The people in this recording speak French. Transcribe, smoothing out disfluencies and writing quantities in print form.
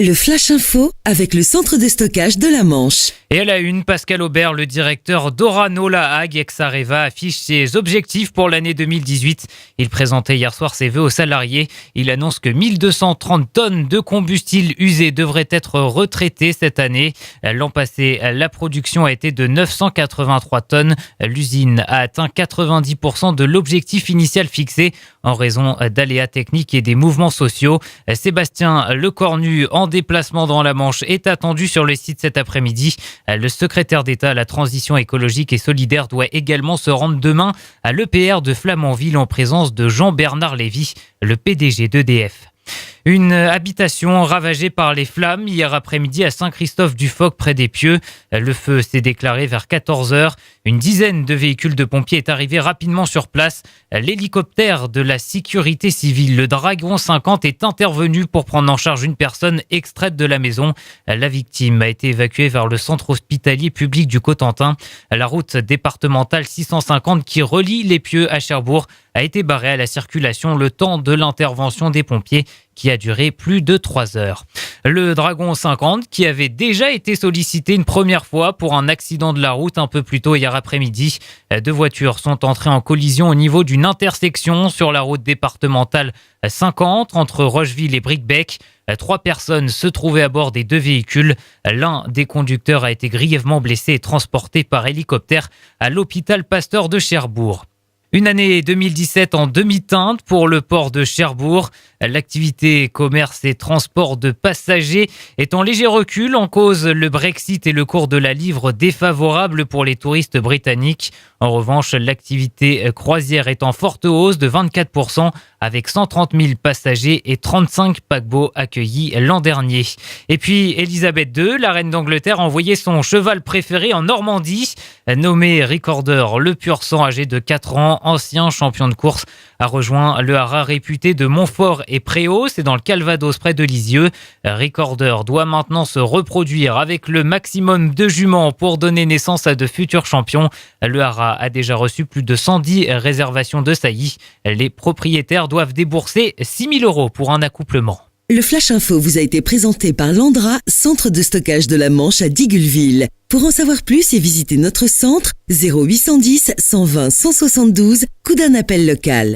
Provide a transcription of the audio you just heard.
Le Flash Info avec le centre de stockage de la Manche. Et à la une, Pascal Aubert, le directeur d'Orano La Hague Ex-Areva, affiche ses objectifs pour l'année 2018. Il présentait hier soir ses vœux aux salariés. Il annonce que 1230 tonnes de combustible usé devraient être retraitées cette année. L'an passé, la production a été de 983 tonnes. L'usine a atteint 90% de l'objectif initial fixé en raison d'aléas techniques et des mouvements sociaux. Sébastien Lecornu, en déplacement dans la Manche, est attendu sur le site cet après-midi. Le secrétaire d'État à la transition écologique et solidaire doit également se rendre demain à l'EPR de Flamanville en présence de Jean-Bernard Lévy, le PDG d'EDF. Une habitation ravagée par les flammes hier après-midi à Saint-Christophe-du-Foc près d'Épieux. Le feu s'est déclaré vers 14h. Une dizaine de véhicules de pompiers est arrivé rapidement sur place. L'hélicoptère de la sécurité civile, le Dragon 50, est intervenu pour prendre en charge une personne extraite de la maison. La victime a été évacuée vers le centre hospitalier public du Cotentin. La route départementale 650 qui relie l'Épieux à Cherbourg a été barrée à la circulation le temps de l'intervention des pompiers qui a duré plus de 3 heures. Le Dragon 50 qui avait déjà été sollicité une première fois pour un accident de la route un peu plus tôt hier après-midi. 2 voitures sont entrées en collision au niveau d'une intersection sur la route départementale 50 entre Rocheville et Bricbec. 3 personnes se trouvaient à bord des 2 véhicules. L'un des conducteurs a été grièvement blessé et transporté par hélicoptère à l'hôpital Pasteur de Cherbourg. Une année 2017 en demi-teinte pour le port de Cherbourg. L'activité commerce et transport de passagers est en léger recul en cause le Brexit et le cours de la livre défavorable pour les touristes britanniques. En revanche, l'activité croisière est en forte hausse de 24% avec 130 000 passagers et 35 paquebots accueillis l'an dernier. Et puis Elisabeth II, la reine d'Angleterre, a envoyé son cheval préféré en Normandie. Nommé Recorder, le pur sang âgé de 4 ans, ancien champion de course, a rejoint le haras réputé de Montfort et Préaux, c'est dans le Calvados près de Lisieux. Recorder doit maintenant se reproduire avec le maximum de juments pour donner naissance à de futurs champions. Le haras a déjà reçu plus de 110 réservations de saillies. Les propriétaires doivent débourser 6 000 € pour un accouplement. Le Flash Info vous a été présenté par Landra, centre de stockage de la Manche à Digoulville. Pour en savoir plus et visiter notre centre, 0810 120 172, coup d'un appel local.